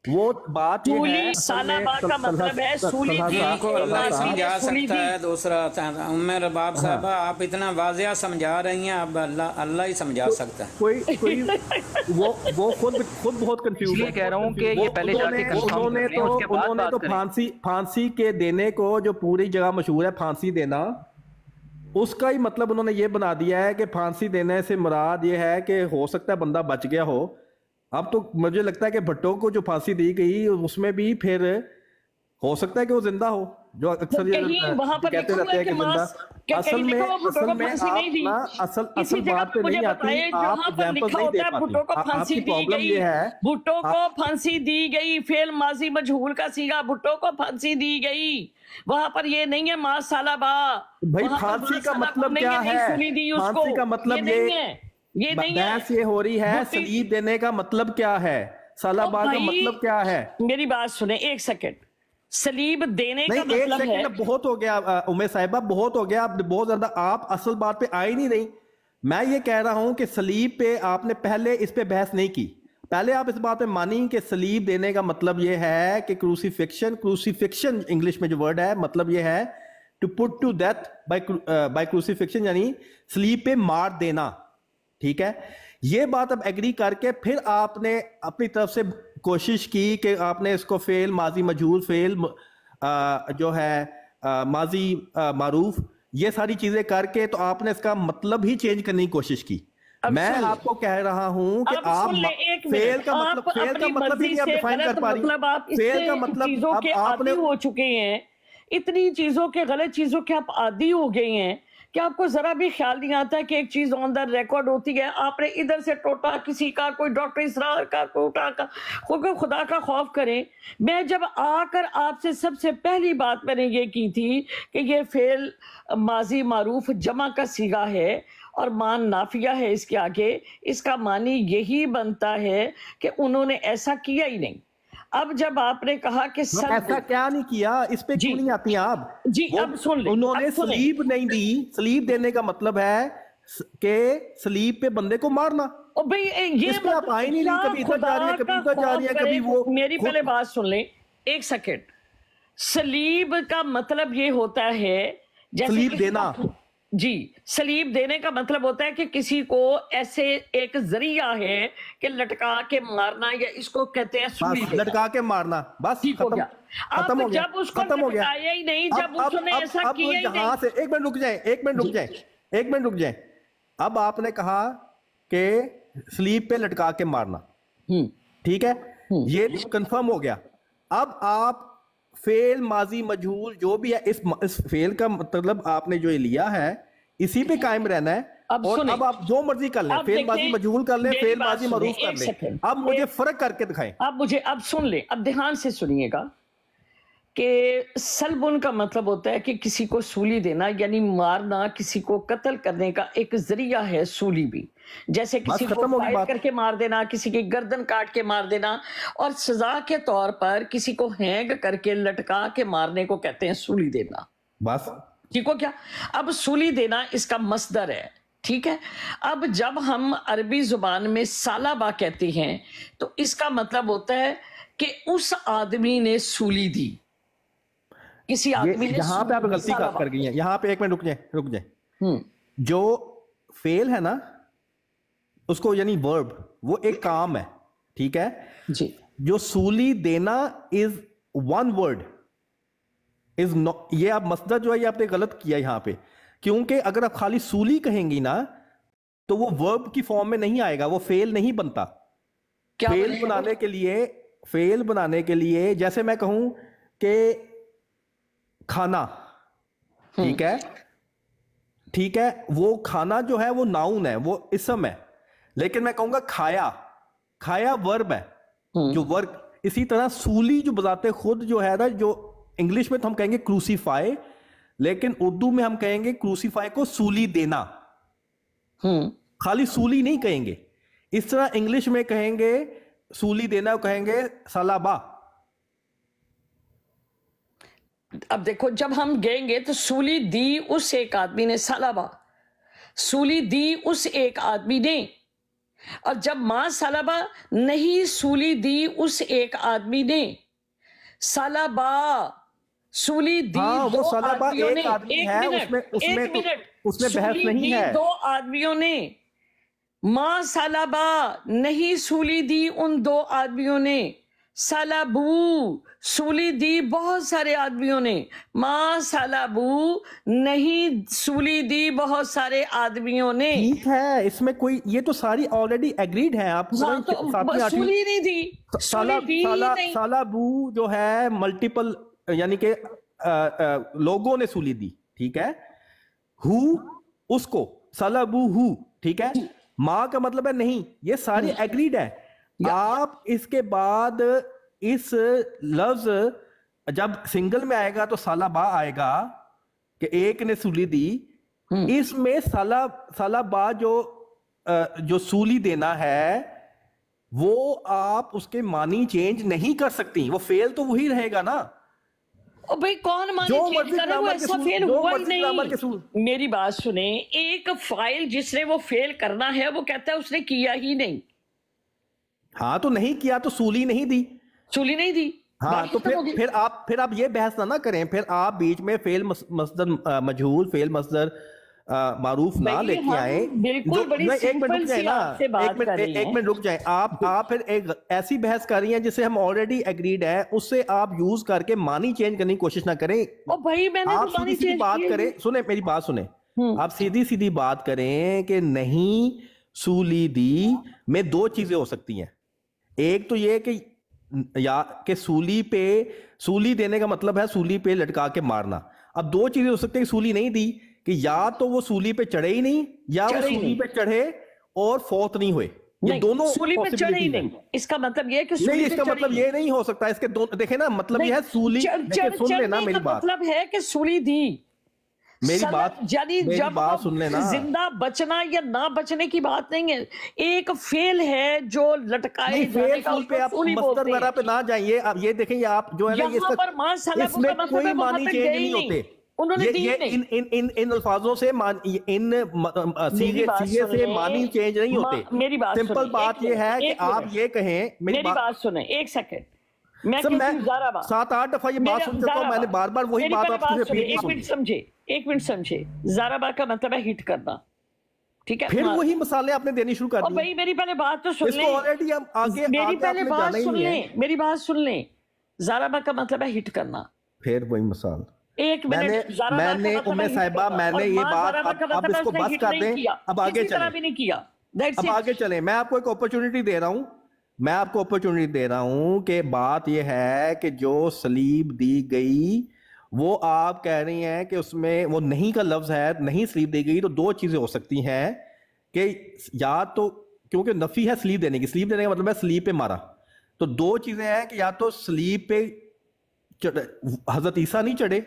وہ بات یہ ہے سالہ با کا مطلب ہے سولی کو اللہ سمجھا سکتا ہے. دوسرا ام رباب صاحبہ آپ اتنا واضح سمجھا رہی ہیں، اب اللہ ہی سمجھا سکتا ہے. کوئی وہ خود بہت کنفیوز ہے. کہہ رہا ہوں کہ یہ پہلے جا کے انہوں نے تو پھانسی کے دینے کو جو پوری جگہ مشہور ہے پھانسی دینا، اس کا ہی مطلب انہوں نے یہ بنا دیا ہے کہ پھانسی دینے سے مراد یہ ہے کہ ہو سکتا ہے بندہ بچ گیا ہو. اب تو مجھے لگتا ہے کہ بھٹو کو جو پھانسی دی گئی اس میں بھی پھر ہو سکتا ہے کہ وہ زندہ ہو، جو اکثر کہتے رہتے ہیں کہ زندہ. اصل بات پہ نہیں آتی، آپ ایگزامپل نہیں دے پاتی. آپ کی پرابلم یہ ہے بھٹو کو پھانسی دی گئی، فعل ماضی مجہول کا صیغہ، بھٹو کو پھانسی دی گئی، وہاں پر یہ نہیں ہے ما سالہ با. بھائی پھانسی کا مطلب کیا ہے؟ پھانسی کا مطلب یہ بحث یہ ہو رہی ہے سلیب دینے کا مطلب کیا ہے، سالہ با کا مطلب کیا ہے؟ میری بات سنیں ایک سیکنڈ. سلیب دینے کا مطلب ہے، بہت ہو گیا ام صاحبہ، بہت ہو گیا، بہت زیادہ آپ اصل بات پہ آئی نہیں رہی. میں یہ کہہ رہا ہوں کہ سلیب پہ آپ نے پہلے اس پہ بحث نہیں کی. پہلے آپ اس بات پہ مانی کہ سلیب دینے کا مطلب یہ ہے کہ کروسیفکشن انگلش میں جو ورڈ ہے مطلب یہ ہے to put to death by crucifixion, یعنی سلیب پہ مار دینا. ٹھیک ہے، یہ بات اب ایگری کر کے پھر آپ نے اپنی طرف سے کوشش کی کہ آپ نے اس کو فعل ماضی مجہول، فعل جو ہے ماضی معروف، یہ ساری چیزیں کر کے تو آپ نے اس کا مطلب ہی چینج کرنے کی کوشش کی. میں آپ کو کہہ رہا ہوں کہ آپ فعل کا مطلب ہی نہیں آپ ڈیفائن کر پا رہی. فعل کا مطلب اب آپ نے ہو چکے ہیں، اتنی چیزوں کے غلط چیزوں کے آپ عادی ہو گئے ہیں کہ آپ کو ذرا بھی خیال نہیں آتا کہ ایک چیز آن دا ریکارڈ ہوتی ہے، آپ نے ادھر سے ٹوٹا کسی کا، کوئی ڈاکٹر اسرار کا، کوئی خدا کا خوف کریں. میں جب آ کر آپ سے سب سے پہلی بات میں نے یہ کی تھی کہ یہ فعل ماضی معروف جمع کا صیغہ ہے اور مان نافیہ ہے اس کے آگے، اس کا معنی یہی بنتا ہے کہ انہوں نے ایسا کیا ہی نہیں. اب جب آپ نے کہا کہ ایسا کیا نہیں کیا، اس پہ کیوں نہیں آتی آپ؟ جی اب سن لیں، انہوں نے سلیب نہیں دی. سلیب دینے کا مطلب ہے کہ سلیب پہ بندے کو مارنا. یہ پہ آپ آئی نہیں رہی، کبھی ادھر جا رہی ہے، کبھی ادھر جا رہی ہے، کبھی وہ. میری پہلے بات سن لیں ایک سیکنڈ. سلیب کا مطلب یہ ہوتا ہے سلیب دینا. جی، سلیب دینے کا مطلب ہوتا ہے کہ کسی کو ایسے ایک ذریعہ ہے کہ لٹکا کے مارنا، یا اس کو کہتے ہیں سولی دینا. لٹکا کے مارنا، بس ختم ہو گیا. جب اس کو لٹکایا ہی نہیں، جب اس نے ایسا کیا ہی نہیں. ایک منٹ رک جائیں. اب آپ نے کہا کہ سلیب پہ لٹکا کے مارنا، ٹھیک ہے، یہ کنفرم ہو گیا. اب آپ فعل ماضی مجہول جو بھی ہے، اس فعل کا مطلب آپ نے جو لیا ہے اسی پہ قائم رہنا ہے. اور اب آپ جو مرضی کر لیں، فعل ماضی مجہول کر لیں، فعل ماضی معروف کر لیں. اب مجھے فرق کر کے دکھائیں. اب سن لیں، اب دھیان سے سنیے گا کہ سلبن کا مطلب ہوتا ہے کہ کسی کو سولی دینا، یعنی مارنا، کسی کو قتل کرنے کا ایک ذریعہ ہے سولی بھی. جیسے کسی کو فائر کر کے مار دینا، کسی کی گردن کاٹ کے مار دینا، اور سزا کے طور پر کسی کو ہینگ کر کے لٹکا کے مارنے کو کہتے ہیں سولی دینا. بس ٹھیک ہو کیا؟ اب سولی دینا اس کا مصدر ہے، ٹھیک ہے. اب جب ہم عربی زبان میں سالہ با کہتے ہیں تو اس کا مطلب ہوتا ہے کہ اس آدمی نے سولی دی. کسی آدمی نے یہاں پہ آپ غلطی کر گئی ہیں. یہاں پہ ایک منٹ رک جائیں. جو فعل ہے نا اس کو یعنی ورب، وہ ایک کام ہے، ٹھیک ہے جی. جو سولی دینا از ون ورڈ، از یہ آپ مصدر جو ہے یہ آپ نے غلط کیا یہاں پہ، کیونکہ اگر آپ خالی سولی کہیں گی نا تو وہ ورب کی فارم میں نہیں آئے گا، وہ فعل نہیں بنتا. فعل بنانے کے لیے جیسے میں کہوں کہ کھانا، ٹھیک ہے، وہ کھانا جو ہے وہ ناؤن ہے، وہ اسم ہے. لیکن میں کہوں گا کھایا ورب ہے، جو ورک. اسی طرح سولی جو بذات خود جو ہے نا، جو انگلش میں تو ہم کہیں گے کروسیفائی، لیکن اردو میں ہم کہیں گے کروسیفائی کو سولی دینا. خالی سولی نہیں کہیں گے. اس طرح انگلش میں کہیں گے سولی دینا، کہیں گے سالابا. اب دیکھو جب ہم گئیں گے تو سولی دی اس ایک آدمی نے، سالابا سولی دی اس ایک آدمی نے. اور جب ماں سالبہ نہیں سولی دی اس ایک آدمی نے، سالبہ سولی دی ہاں دو وہ سالبہ آدمیوں نے، ایک آدمی ہے، اس میں سولی بحث نہیں دی ہے. دو آدمیوں نے، ماں سالبہ نہیں سولی دی ان دو آدمیوں نے، سالبو سولی دی بہت سارے آدمیوں نے، ماں سالبو نہیں سولی دی بہت سالے آدمیوں نے. ٹھیک ہے، اس میں کوئی، یہ تو ساری آلریڈی ایگریڈ ہیں. آپ سولی نہیں دی، سالبو جو ہے ملٹیپل، یعنی کہ لوگوں نے سولی دی، ٹھیک ہے. ہو اس کو، سالبو ہو، ٹھیک ہے. ماں کا مطلب ہے نہیں، یہ ساری ایگریڈ ہے. آپ اس کے بعد اس لفظ جب سنگل میں آئے گا تو سالبہ آئے گا کہ ایک نے سولی دی. اس میں سالبہ جو سولی دینا ہے وہ آپ اس کے معنی چینج نہیں کر سکتی، وہ فیل تو وہی رہے گا نا. بھئی کون معنی چینج کرے، وہ ایسا فیل ہوا ہی نہیں. میری بات سنیں، ایک فائل جس نے وہ فیل کرنا ہے وہ کہتا ہے اس نے کیا ہی نہیں. ہاں تو نہیں کیا تو سولی نہیں دی، سولی نہیں دی. ہاں تو پھر آپ یہ بحث نہ کریں. پھر آپ بیچ میں فعل مصدر مجہول، فعل مصدر معروف نہ لے کے آئیں. ایک منٹ رک جائیں. آپ پھر ایک ایسی بحث کر رہی ہیں جسے ہم آلریڈی ایگریڈ ہے، اس سے آپ یوز کر کے معنی چینج کرنے کی کوشش نہ کریں. آپ سیدھی سیدھی بات کریں، سنیں میری بات سنیں. آپ سیدھی سیدھی بات کریں کہ نہیں سولی دی میں دو چیزیں ہو سکتی ہیں. ایک تو یہ کہ سولی دینے کا مطلب ہے سولی پہ لٹکا کے مارنا. اب دو چیزیں ہو سکتی ہیں کہ سولی نہیں دی، کہ یا تو وہ سولی پہ چڑھے ہی نہیں، یا وہ سولی پہ چڑھے اور فوت نہیں ہوئے. یہ دونوں سولی پہ چڑھے ہی نہیں. اس کا مطلب یہ کہ نہیں، اس کا مطلب یہ نہیں ہو سکتا. اس کے دیکھیں نا، مطلب یہ ہے سولی، سن لینا میری بات، مطلب ہے کہ سولی دی. میری بات سن لینا. زندہ بچنا یا نہ بچنے کی بات نہیں ہے، ایک فعل ہے جو لٹکائے جانے کا، پہ آپ مصدر وغیرہ پہ نہ جائیں. اب یہ دیکھیں، آپ جو ہے نا اس میں کوئی معنی چینج نہیں ہوتے. ان الفاظوں سے ان سیغے سے معنی چینج نہیں ہوتے. سمپل بات یہ ہے کہ آپ یہ کہیں. میری بات سنیں ایک سیکنڈ. میں 7-8 دفعہ یہ بات سن چکا ہوں، میں نے بار بار وہی بات آپ سے ایک منٹ سمجھے. زاربا کا مطلب ہے ہٹ کرنا، ٹھیک ہے. پھر وہی مثالیں آپ نے دینی شروع کر دی. بھائی میری پہلے بات تو سن لیں، میری بات سن لیں. زاربا کا مطلب ہے ہٹ کرنا. پھر وہی مثال. ایک منٹ، میں نے صاحبہ میں نے یہ بات، اب اس کو بس کر دیں. اب آگے چلیں. میں آپ کو ایک اپرچونٹی دے رہا ہوں کہ بات یہ ہے کہ جو سلیب دی گئی وہ آپ کہہ رہی ہیں کہ اس میں وہ نہیں کا لفظ ہے، نہیں سلیب دی گئی. تو دو چیزیں ہو سکتی ہیں کہ یا تو کیونکہ نفی ہے سلیب دینے کی، سلیب دینے کا مطلب ہے سلیب پہ مارا. تو دو چیزیں ہیں کہ یا تو سلیب پہ حضرت عیسیٰ نہیں چڑھے،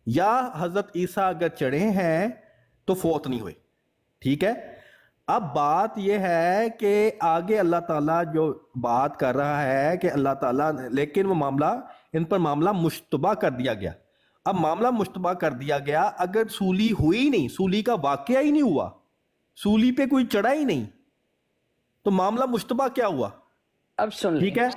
یا حضرت عیسیٰ اگر چڑھے ہیں تو فوت نہیں ہوئے. ٹھیک ہے. اب بات یہ ہے کہ آگے اللہ تعالیٰ جو بات کر رہا ہے کہ اللہ تعالیٰ، لیکن وہ معاملہ ان پر معاملہ مشتبہ کر دیا گیا. اب معاملہ مشتبہ کر دیا گیا، اگر سولی ہوئی نہیں، سولی کا واقعہ ہی نہیں ہوا، سولی پہ کوئی چڑھا ہی نہیں، تو معاملہ مشتبہ کیا ہوا؟ اب سن. ٹھیک ہے.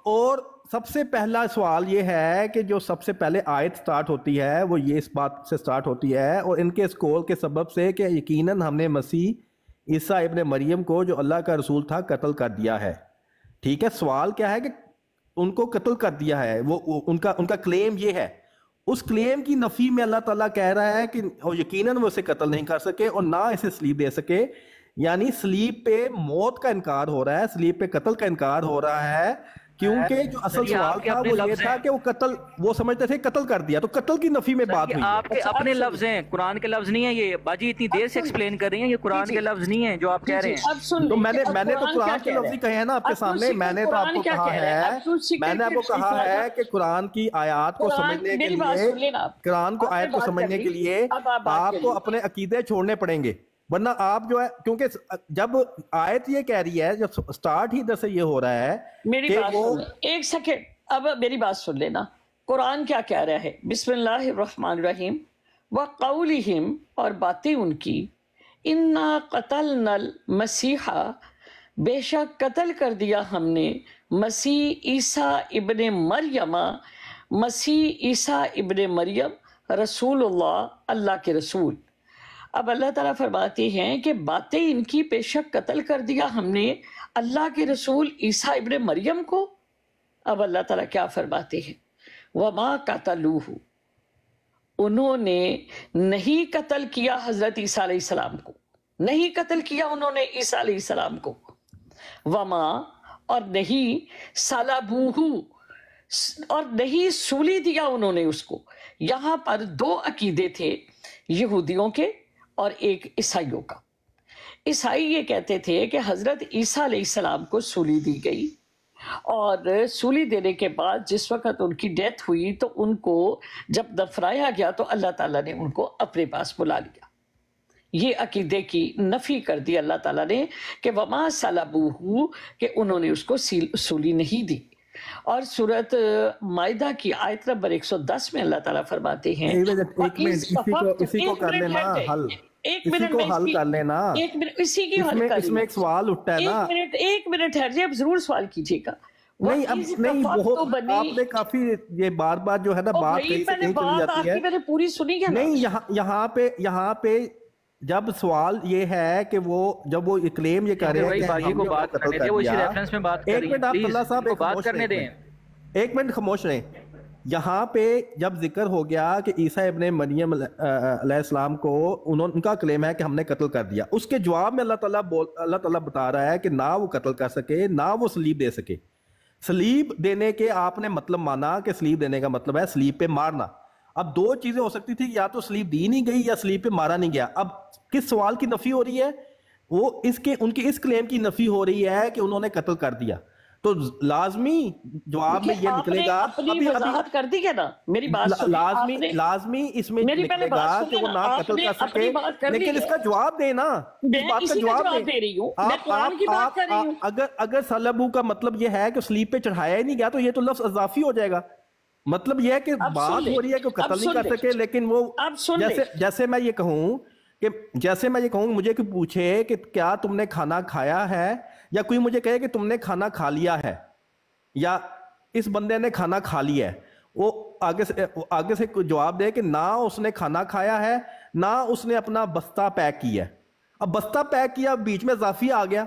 اور سب سے پہلا سوال یہ ہے کہ جو سب سے پہلے آیت سٹارٹ ہوتی ہے وہ یہ اس بات سے سٹارٹ ہوتی ہے، اور ان کے اس قول کے سبب سے کہ یقیناً ہم نے مسیح عیسیٰ ابن مریم کو جو اللہ کا رسول تھا قتل کر دیا ہے. ٹھیک ہے. سوال کیا ہے کہ ان کو قتل کر دیا ہے، وہ ان کا کلیم یہ ہے. اس کلیم کی نفی میں اللہ تعالیٰ کہہ رہا ہے کہ یقیناً وہ اسے قتل نہیں کر سکے اور نہ اسے سلیب دے سکے. یعنی سلیب پہ موت کا انکار ہو رہا ہے، سلیب پہ قتل کا انکار ہو رہا ہے، کیونکہ جو اصل سوال تھا وہ یہ تھا کہ وہ قتل، وہ سمجھتے تھے قتل کر دیا، تو قتل کی نفی میں بات ہوئی. آپ کے اپنے لفظ ہیں، قرآن کے لفظ نہیں ہیں. یہ باجی اتنی دیر سے ایکسپلین کر رہی ہیں، یہ قرآن کے لفظ نہیں ہیں جو آپ کہہ رہے ہیں. تو میں نے تو قرآن کے لفظ ہی کہے ہیں نا آپ کے سامنے. میں نے تو آپ کو کہا ہے کہ قرآن کی آیات کو سمجھنے کے لیے، قرآن کو آیت کو سمجھنے کے لیے آپ کو اپنے عقیدے چھوڑنے پڑیں گے، ورنہ آپ جو ہے، کیونکہ جب آیت یہ کہہ رہی ہے، جب سٹارٹ ہی ادھر سے یہ ہو رہا ہے. میری بات سن، ایک سیکنڈ، اب میری بات سن لینا. قرآن کیا کہہ رہا ہے؟ بسم اللہ الرحمن الرحیم. وَقَوْلِهِمْ، اور باتیں ان کی، انا قتلنا المسیح، بے شک قتل کر دیا ہم نے مسیح عیسیٰ ابن مریم، مسیح عیسیٰ ابن مریم رسول اللہ، اللہ کے رسول۔ اب اللہ تعالیٰ فرماتے ہیں کہ باتیں ان کی بے شک قتل کر دیا ہم نے اللہ کے رسول عیسیٰ ابن مریم کو۔ اب اللہ تعالیٰ کیا فرماتے ہیں؟ وَمَا قَتَلُوهُ، انہوں نے نہیں قتل کیا حضرت عیسیٰ علیہ السلام کو، نہیں قتل کیا انہوں نے عیسیٰ علیہ السلام کو۔ وما، اور نہیں، صلبوہ، اور نہیں سولی دیا انہوں نے اس کو۔ یہاں پر دو عقیدے تھے، یہودیوں کے اور ایک عیسائیوں کا۔ عیسائی یہ کہتے تھے کہ حضرت عیسیٰ علیہ السلام کو سولی دی گئی، اور سولی دینے کے بعد جس وقت ان کی ڈیتھ ہوئی تو ان کو جب دفنایا گیا تو اللہ تعالیٰ نے ان کو اپنے پاس بلا لیا۔ یہ عقیدے کی نفی کر دی اللہ تعالیٰ نے کہ وما صلبوہ، کہ انہوں نے اس کو سولی نہیں دی۔ اور سورۃ مائدہ کی آیت نمبر 110 میں اللہ تعالیٰ فرماتے ہیں، اسی کو کر لینا حل، اسی کو حل کر لینا، اسی کی حل کر اس میں ایک سوال اٹھتا ہے نا، ایک منٹ ٹھہریے، اب ضرور سوال کیجیے گا۔ نہیں اب نہیں، بہت آپ نے کافی یہ بار بار جو ہے نا بات کہیں سے کہیں چلی جاتی ہے، میں نے پوری سنی ہے نہیں یہاں پہ جب سوال یہ ہے کہ وہ جب وہ کلیم یہ کر رہے ہیں کہ ہم نے قتل کر دیا، ایک منٹ آپ اللہ صاحب ایک منٹ خاموش رہیں۔ یہاں پہ جب ذکر ہو گیا کہ عیسیٰ ابن مریم علیہ السلام کو ان کا کلیم ہے کہ ہم نے قتل کر دیا، اس کے جواب میں اللہ تعالیٰ بتا رہا ہے کہ نہ وہ قتل کر سکے نہ وہ سلیب دے سکے۔ سلیب دینے کے آپ نے مطلب مانا کہ سلیب دینے کا مطلب ہے سلیب پہ مارنا۔ اب دو چیزیں ہو سکتی تھی، یا تو سلیب دی نہیں گئی یا سلیب پہ مارا نہیں گیا۔ اب کس سوال کی نفی ہو رہی ہے؟ وہ ان کی اس کلیم کی نفی ہو رہی ہے کہ انہوں نے قتل کر دیا، تو لازمی جواب میں یہ نکلے گا، اپنی وضاحت کر دی ہے نا میری بات، لازمی اس میں نکلے گا کہ وہ نہ قتل کر سکے، لیکن اس کا جواب دے نا، اس بات کا جواب دے رہی ہوں۔ اگر صلبو کا مطلب یہ ہے کہ سلیب پہ چڑھایا ہی نہیں گیا تو یہ تو لفظ اضافی ہو جائے گا۔ مطلب یہ ہے کہ بات ہو رہی ہے کہ قتل نہیں کر سکے، لیکن وہ جیسے میں یہ کہوں مجھے کوئی پوچھے کہ کیا تم نے کھانا کھایا ہے، یا کوئی مجھے کہے کہ تم نے کھانا کھا لیا ہے، یا اس بندے نے کھانا کھا لیا ہے، وہ آگے سے جواب دے کہ نہ اس نے کھانا کھایا ہے نہ اس نے اپنا بستہ پیک کیا ہے۔ اب بستہ پیک کیا بیچ میں اضافی آ گیا،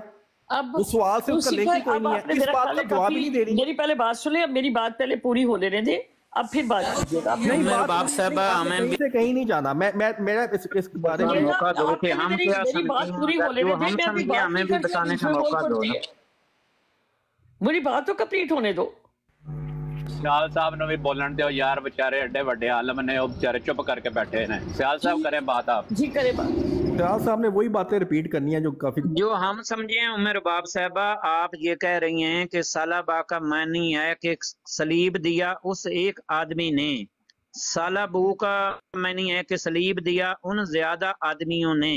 اس سوال سے اس کا لنک ہی کوئی نہیں ہے، اس بات کا جواب ہی نہیں دے رہی۔ میری پہلے بات سنیں، اب میری بات پہلے پوری ہو لینے دیں، اب پھر بات کیجیے گا۔ نہیں باپ صاحب ہمیں سے کہیں نہیں جانا، میرا اس بارے میں موقع دو کہ ہم کیا سمجھیں، ہمیں بھی بتانے کا موقع دو۔ میری بات تو کمپلیٹ ہونے دو۔ سیال صاحب نے بھی بولن دو یار، بچارے اڈے وڈے عالم نے وہ بچارے چپ کر کے بیٹھے ہیں۔ سیال صاحب کریں بات، آپ جی کریں بات۔ سیال صاحب نے وہی باتیں ریپیٹ کرنی ہیں جو کافی جو ہم سمجھیں۔ عمر باب صاحبہ آپ یہ کہہ رہی ہیں کہ صلبہ کا معنی ہے کہ سلیب دیا اس ایک آدمی نے، صلبو کا معنی ہے کہ سلیب دیا ان زیادہ آدمیوں نے۔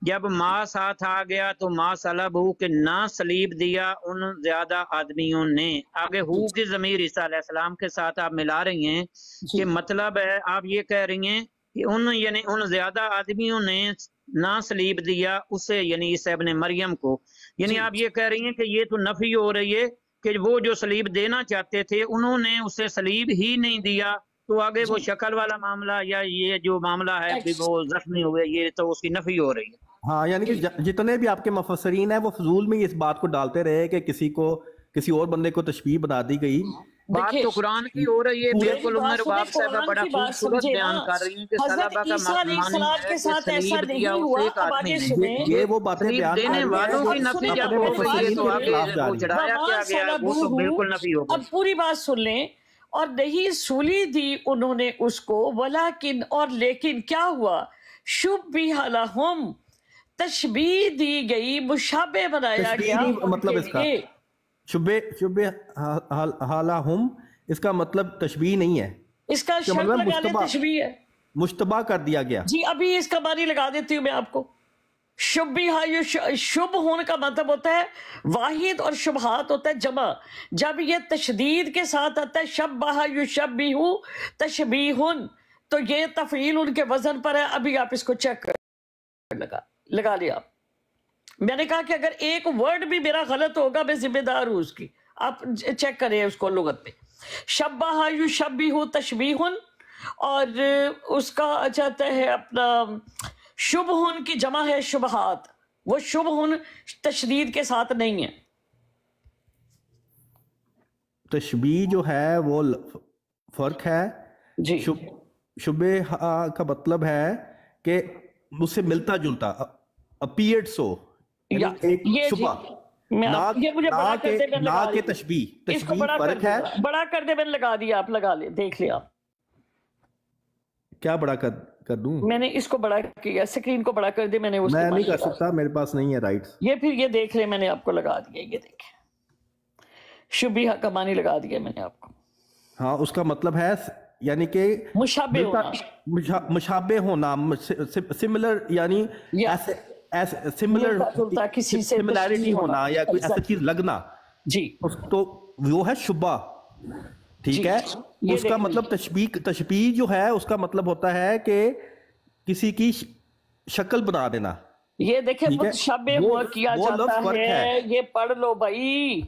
جب ماں ساتھ آ گیا تو ماں صلبو کہ نہ سلیب دیا ان زیادہ آدمیوں نے۔ آگے ہو کی ضمیر عیسیٰ علیہ السلام کے ساتھ آپ ملا رہی ہیں کہ مطلب ہے آپ یہ کہہ رہی ہیں کہ یعنی ان زیادہ آدمیوں نے نہ سلیب دیا اسے، یعنی عیسیٰ ابن مریم کو۔ یعنی آپ یہ کہہ رہی ہیں کہ یہ تو نفی ہو رہی ہے کہ وہ جو سلیب دینا چاہتے تھے انہوں نے اسے سلیب ہی نہیں دیا، تو آگے وہ شکل والا معاملہ یا یہ جو معاملہ ہے کہ وہ زخمی ہوئے، یہ تو اس کی نفی ہو رہی ہے۔ ہاں، یعنی کہ جتنے بھی آپ کے مفسرین ہیں وہ فضول میں اس بات کو ڈالتے رہے کہ کسی اور بندے کو تشبیہ بنا دی گئی۔ بات تو قرآن کی ہو رہی ہے، بالکل عمر باب صاحبہ بڑا خوبصورت بیان کر رہی ہیں کہ صلبہ کا معنی ہے کہ سلیب دیا اسے ایک آدمی نے۔ یہ وہ باتیں بیان دینے والوں کی نفی جب ہو گئی ہے تو آگے وہ چڑھایا کیا گیا ہے وہ تو بالکل نفی ہو گئی۔ اب پوری بات سن لیں۔ اور نہیں سولی دی انہوں نے اس کو، ولیکن اور لیکن کیا ہوا، شبیہ لہم تشبیہ دی گئی، مشابہ بنایا گیا۔ مطلب اس کا شبیہ لہم، اس کا مطلب تشبیہ نہیں ہے، اس کا شرط لگا لیں تشبیہ ہے، مشتبہ کر دیا گیا۔ جی ابھی اس کا معنی لگا دیتی ہوں میں آپ کو۔ شبیہ، شبہ ہونے کا مطلب ہوتا ہے واحد اور شبہات ہوتا ہے جمع۔ جب یہ تشدید کے ساتھ آتا ہے شبہ یشبہ تشبیہ، تو یہ تفعیل ان کے وزن پر ہے۔ ابھی آپ اس کو چیک کر لگا لگا لیا آپ. میں نے کہا کہ اگر ایک ورڈ بھی میرا غلط ہوگا میں ذمہ دار ہوں اس کی. آپ چیک کریں اس کو لغت میں. شبہ یشبہ تشبیہ، اور اس کا چاہتا ہے اپنا شبہن کی جمع ہے شبہات. وہ شبہن تشدید کے ساتھ نہیں ہے. تشبیہ جو ہے وہ فرق ہے جی. شبہ کا مطلب ہے کہ مجھ سے ملتا جلتا، اپیئرڈ سو، ایک شبہ، نہ کہ تشبیہ. تشبیہ فرق ہے. بڑا کر دے، میں نے لگا دیا، آپ لگا لیں، دیکھ لیں. آپ کیا بڑا کر دوں؟ میں نے اس کو بڑا کیا، اسکرین کو بڑا کر دے. میں نہیں کر سکتا، میرے پاس نہیں ہے رائٹس. یہ پھر یہ دیکھ لیں، میں نے آپ کو لگا دیا. یہ دیکھیں شبیہ کا معنی لگا دیا میں نے آپ کو. ہاں، اس کا مطلب ہے یعنی کہ مشابہ ہونا، مشابہ ہونا، سملر، یعنی سملر کسی سے سملیرٹی ہونا یا کوئی ایسا چیز لگنا. جی، تو وہ ہے شبہ. ٹھیک ہے. اس کا مطلب تشبیہ جو ہے اس کا مطلب ہوتا ہے کہ کسی کی شکل بنا دینا. یہ دیکھیں مشابہ ہوا کیا جاتا ہے. یہ پڑھ لو بھائی.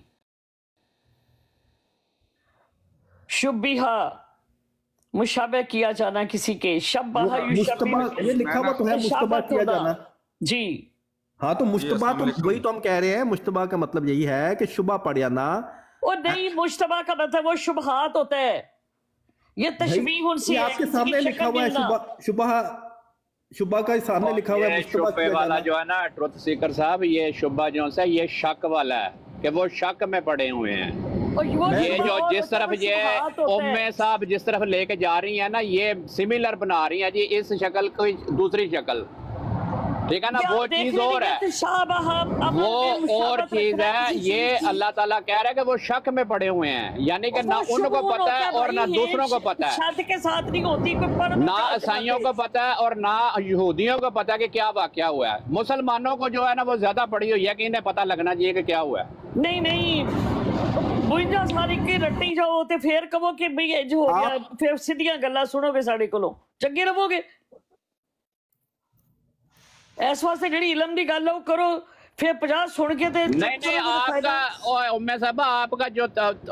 شبیہ مشابہ کیا جانا کسی کے. شبہ یہ لکھا ہوا تو ہے مشتبہ کیا جانا. جی ہاں، تو مشتبہ تو وہی تو ہم کہہ رہے ہیں. مشتبہ کا مطلب یہی ہے کہ شبہ پڑ جانا. اور نہیں، مشتبہ کا مطلب وہ شبہات ہوتا ہے. یہ تشبیہ ان سے آپ کے سامنے لکھا ہوا ہے شبہ کا سامنے لکھا ہوا ہے. شبہ والا جو ہے نا ٹروتھ سیکر صاحب، یہ شبہ جو ہے یہ شک والا ہے کہ وہ شک میں پڑے ہوئے ہیں. یہ جو جس طرف یہ صاحب جس طرف لے کے جا رہی ہیں نا، یہ سملر بنا رہی ہیں جی، اس شکل کو دوسری شکل. ٹھیک ہے نا، وہ چیز اور ہے، وہ اور چیز ہے. یہ اللہ تعالیٰ کہہ رہا ہے کہ وہ شک میں پڑے ہوئے ہیں، یعنی کہ نہ ان کو پتہ ہے اور نہ دوسروں کو پتہ ہے. شک کے ساتھ نہیں ہوتی، نہ عیسائیوں کو پتہ ہے اور نہ یہودیوں کو پتہ ہے کہ کیا واقعہ ہوا ہے. مسلمانوں کو جو ہے نا وہ زیادہ پڑی ہوئی ہے کہ انہیں پتہ لگنا چاہیے کہ کیا ہوا ہے. نہیں بوئنجا ساری کی رٹی جاؤ تے پھر کہو کہ بھئی یہ جو ہو گیا، پھر سیدھیاں گلاں سنو گے ساڑے کولوں چنگے رہو گے. اس واسطے جڑی علم دی گل کرو، پھر 50 سن کے تے نہیں آپ کا امی صاحبہ آپ کا جو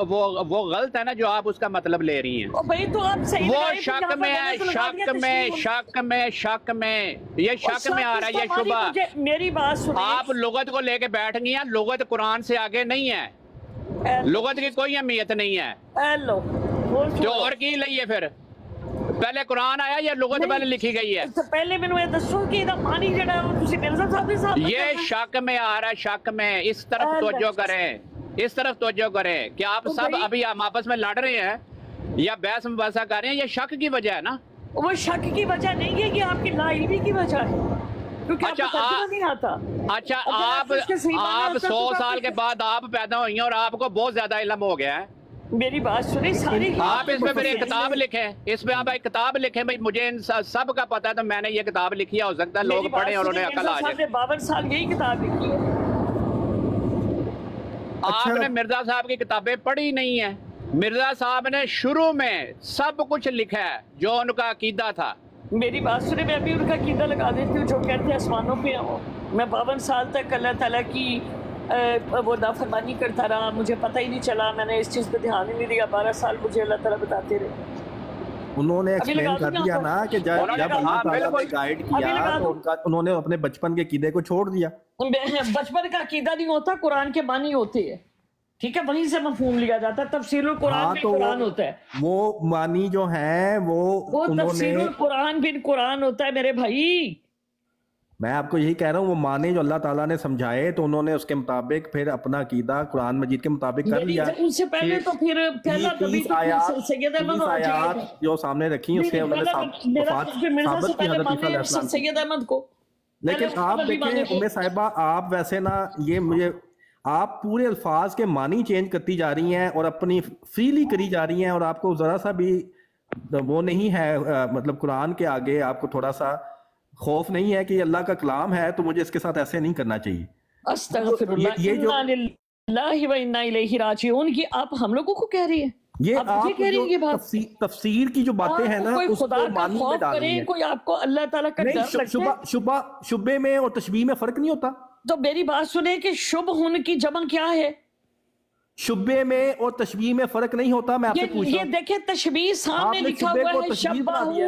وہ غلط ہے نا جو آپ اس کا مطلب لے رہی ہیں. بھائی تو آپ صحیح وہ شک میں ہے، شک میں یہ شک میں آ رہا ہے یہ شبہ. میری بات سنیں، آپ لغت کو لے کے بیٹھ گئی ہیں. لغت قرآن سے آگے نہیں ہے، لغت کی کوئی اہمیت نہیں ہے. جو اور کی لئیے پھر پہلے قرآن آیا یا لغت پہلے لکھی گئی ہے؟ پہلے میں نے دسو کہ دا معنی جڑا ہے تسی مرزا صاحب کے ساتھ یہ شک میں آ رہا ہے. شک میں اس طرف توجہ کریں، اس طرف توجہ کریں کہ آپ سب ابھی ہم آپس میں لڑ رہے ہیں یا بحث مباحثہ کر رہے ہیں. یہ شک کی وجہ ہے نا. وہ شک کی وجہ نہیں ہے، یہ آپ کی لا علمی کی وجہ ہے. اچھا آپ 100 سال کے بعد آپ پیدا ہوئی ہیں اور آپ کو بہت زیادہ علم ہو گیا ہے. میری بات سنیں ساری، آپ اس میں پھر ایک کتاب لکھیں، اس میں آپ ایک کتاب لکھیں. بھائی مجھے ان سب کا پتا ہے تو میں نے یہ کتاب لکھی ہے، ہو سکتا ہے لوگ پڑھیں اور انہیں عقل آ جائے. 52 سال یہی کتاب لکھی ہے. آپ نے مرزا صاحب کی کتابیں پڑھی نہیں ہیں. مرزا صاحب نے شروع میں سب کچھ لکھا ہے جو ان کا عقیدہ تھا. میری بات سنیں، میں ابھی ان کا عقیدہ لگا دیتی ہوں. جو کہتے ہیں آسمانوں پہ ہوں، میں 52 سال تک اللہ تعالیٰ کی وہ نافرمانی کرتا رہا، مجھے پتہ ہی نہیں چلا، میں نے اس چیز پہ دھیان ہی نہیں دیا. 12 سال مجھے اللہ تعالیٰ بتاتے رہے. انہوں نے ایکسپلین کر دیا نا کہ جب اللہ تعالیٰ نے گائیڈ کیا تو انہوں نے اپنے بچپن کے عقیدے کو چھوڑ دیا. بچپن کا عقیدہ نہیں ہوتا، قرآن کے معنی ہوتے ہیں. ٹھیک ہے، وہیں سے مفہوم لیا جاتا ہے. تفسیر القرآن بن قرآن ہوتا ہے. وہ معنی جو ہیں وہ تفسیر القرآن بن قرآن ہوتا ہے میرے بھائی. میں آپ کو یہی کہہ رہا ہوں، وہ معنی جو اللہ تعالیٰ نے سمجھائے تو انہوں نے اس کے مطابق پھر اپنا عقیدہ قرآن مجید کے مطابق کر لیا. ان سے پہلے تو پھر پہلا نبی سید احمد آیات جو سامنے رکھی اس سے انہوں نے ثابت کیا حضرت عیسیٰ علیہ السلام. سید احمد کو. لیکن آپ دیکھیں ام صاحبہ، آپ ویسے نا یہ مجھے آپ پورے الفاظ کے معنی چینج کرتی جا رہی ہیں اور اپنی فریلی کری جا رہی ہیں، اور آپ کو ذرا سا بھی وہ نہیں ہے، مطلب قرآن کے آگے آپ کو تھوڑا سا خوف نہیں ہے کہ یہ اللہ کا کلام ہے تو مجھے اس کے ساتھ ایسے نہیں کرنا چاہیے. استغفر اللہ، انا للہ و انا الیہ راجعون. کی آپ ہم لوگوں کو کہہ رہی ہیں. یہ آپ آپ مجھے کہہ رہی ہیں یہ بات، تفسیر کی جو باتیں ہیں نا کوئی اس خدا کو کا معنی میں خوف ڈالنی کرے، ہے. کوئی آپ کو اللہ تعالیٰ کا ڈر نہیں، لگتا ہے. شبہ میں اور تشبیہ میں فرق نہیں ہوتا. تو میری بات سنیں کہ شبہ ہن کی جمع کیا ہے؟ شبے میں اور تشبیہ میں فرق نہیں ہوتا. میں آپ سے پوچھ رہا یہ ہوں، دیکھیں تشبیہ سامنے آپ نے لکھا شبے ہوا کو ہے، تشبیہ بنا دیا.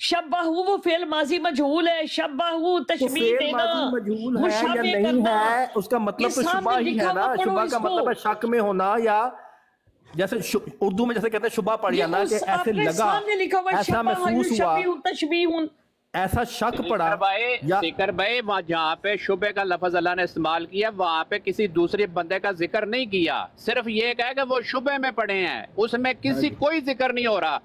شبہو وہ فعل ماضی مجہول ہے، شبہو تو تشبیہ فعل دینا، ماضی مجہول ہے یا مشابہ نہیں کرنا. ہے، اس کا مطلب تو یہ شبہ سامنے ہی لکھا ہے نا. ہوا پڑھو شبہ اس کا کو. مطلب ہے شک میں ہونا، یا جیسے اردو میں جیسے کہتے ہیں شبہ پڑ جانا کہ ایسے لگا، سامنے لکھا ہوا ہے ایسا شبہ محسوس ہوا، یشبہ تشبیہ، ایسا شک پڑا. سکر بھائی جہاں پہ شبہ کا لفظ اللہ نے استعمال کیا وہاں پہ کسی دوسرے بندے کا ذکر نہیں کیا، صرف یہ کہا کہ وہ شبہ میں پڑے ہیں. اس میں کوئی ذکر نہیں ہو رہا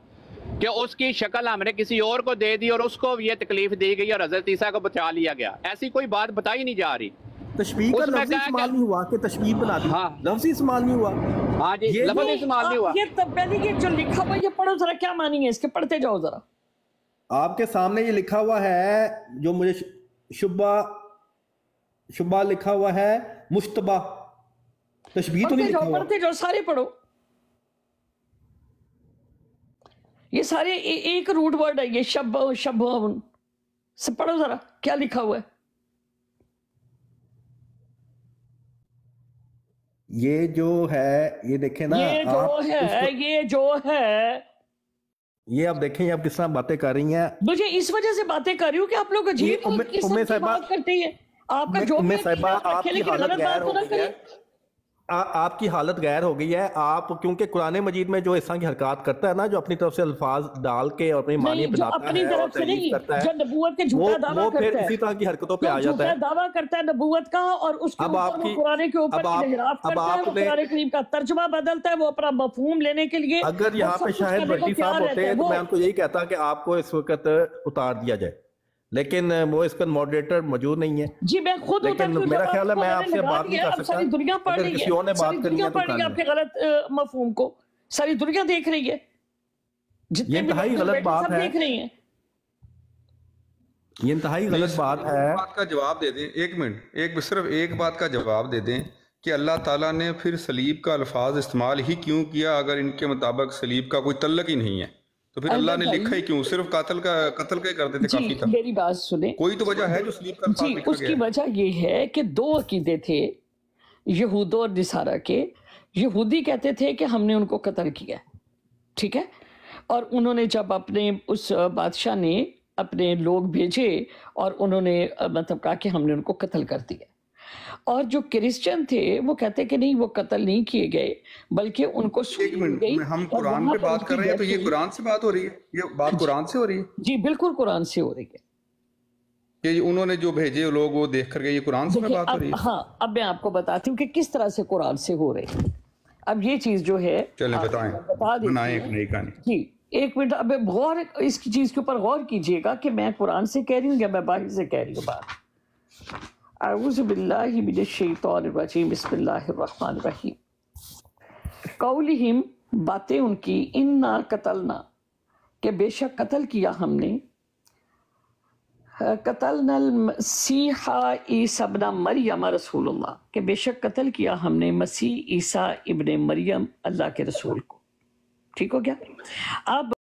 کہ اس کی شکل ہم نے کسی اور کو دے دی اور اس کو یہ تکلیف دی گئی اور حضرت عیسیٰ کو بچا لیا گیا. ایسی کوئی بات بتائی نہیں جا رہی. تشبیہ کا لفظ استعمال نہیں ہوا کہ تشبیہ بنا دی، لفظ استعمال نہیں ہوا. ہاں جی، لفظ استعمال نہیں ہوا. یہ پہلے یہ جو لکھا ہوا یہ پڑھو ذرا، کیا معنی ہے اس کے، پڑھتے جاؤ ذرا. آپ کے سامنے یہ لکھا ہوا ہے جو مجھے شبہ لکھا ہوا ہے، مشتبہ. تشبیہ تو نہیں لکھا ہوا. پڑھتے جاؤ، سارے پڑھو. یہ سارے ایک روٹ ورڈ ہے، یہ شبہ پڑھو ذرا کیا لکھا ہوا ہے. یہ جو ہے، یہ دیکھیں نا، یہ جو ہے یہ آپ دیکھیں آپ کس طرح باتیں کر رہی ہیں. مجھے اس وجہ سے باتیں کر رہی ہوں کہ آپ لوگ عجیب قسم کی بات کرتے ہیں. آپ کا جو ام صاحبہ آپ کی حالت غیر ہو گئی ہے، آپ کی حالت غیر ہو گئی ہے. آپ کیونکہ قرآن مجید میں جو اس طرح کی حرکات کرتا ہے نا، جو اپنی طرف سے الفاظ ڈال کے اور اپنی معنی بناتا ہے اور تعریف کرتا ہے، جو نبوت کے جھوٹا دعویٰ کرتا ہے، وہ پھر اسی طرح کی حرکتوں پہ آ جاتا ہے. جھوٹا دعویٰ کرتا ہے نبوت کا، اور اس کے اوپر وہ قرآن کے اوپر انحراف کرتا ہے، وہ قرآن کریم کا ترجمہ بدلتا ہے، وہ اپنا مفہوم لینے کے لیے. اگر یہاں پہ شاہد بھٹی صاحب ہوتے ہیں تو میں ان کو یہی کہتا کہ آپ کو اس وقت اتار دیا جائے، لیکن وہ اس پر ماڈریٹر موجود نہیں ہے. جی میں خود لیکن میرا خیال ہے میں آپ سے بات نہیں کر سکتا. ساری دنیا پڑھ رہی ہے، کسی اور نے بات کرنی ہے تو کر لیں. آپ کے غلط مفہوم کو ساری دنیا دیکھ رہی ہے، یہ انتہائی غلط بات ہے، دیکھ رہی ہیں. یہ انتہائی غلط بات ہے. بات کا جواب دے دیں، ایک منٹ، صرف ایک بات کا جواب دے دیں کہ اللہ تعالیٰ نے پھر صلیب کا الفاظ استعمال ہی کیوں کیا اگر ان کے مطابق صلیب کا کوئی تعلق ہی نہیں ہے؟ تو پھر اللہ نے لکھا ہی کیوں؟ صرف قتل کا کر دیتے کافی تھا. میری بات سنیں، کوئی تو وجہ ہے جو صلیب کا الفاظ لکھا گیا. اس کی وجہ یہ ہے کہ دو عقیدے تھے یہود اور نصارہ کے. یہودی کہتے تھے کہ ہم نے ان کو قتل کیا، ٹھیک ہے، اور انہوں نے جب اپنے اس بادشاہ نے اپنے لوگ بھیجے اور انہوں نے مطلب کہا کہ ہم نے ان کو قتل کر دیا. اور جو کرسچن تھے وہ کہتے کہ نہیں، وہ قتل نہیں کیے گئے بلکہ ان کو ایک منٹ، ہم قرآن پہ بات کر رہے ہیں تو یہ قرآن سے بات ہو رہی ہے، یہ بات قرآن سے ہو رہی ہے. جی بالکل قرآن سے ہو رہی ہے. کہ انہوں نے جو بھیجے لوگ وہ دیکھ کر گئے، یہ قرآن سے بات ہو رہی ہے. ہاں اب میں آپ کو بتاتی ہوں کہ کس طرح سے قرآن سے ہو رہی ہے. اب یہ چیز جو ہے چلیں بتائیں، بنائیں ایک نئی کہانی. جی ایک منٹ، اب غور اس کی چیز کے اوپر غور کیجئے گا کہ میں قرآن سے کہہ رہی ہوں یا میں باہر سے کہہ رہی ہوں. بات اعوذ باللہ من الشیطان الرجیم، بسم اللہ الرحمن الرحیم. قولہم، باتیں ان کی، انا قتلنا، کہ بے شک قتل کیا ہم نے، قتلنا المسیح عیسیٰ ابن مریم رسول اللہ، کہ بے شک قتل کیا ہم نے مسیح عیسیٰ ابن مریم اللہ کے رسول کو. ٹھیک ہو گیا؟ اب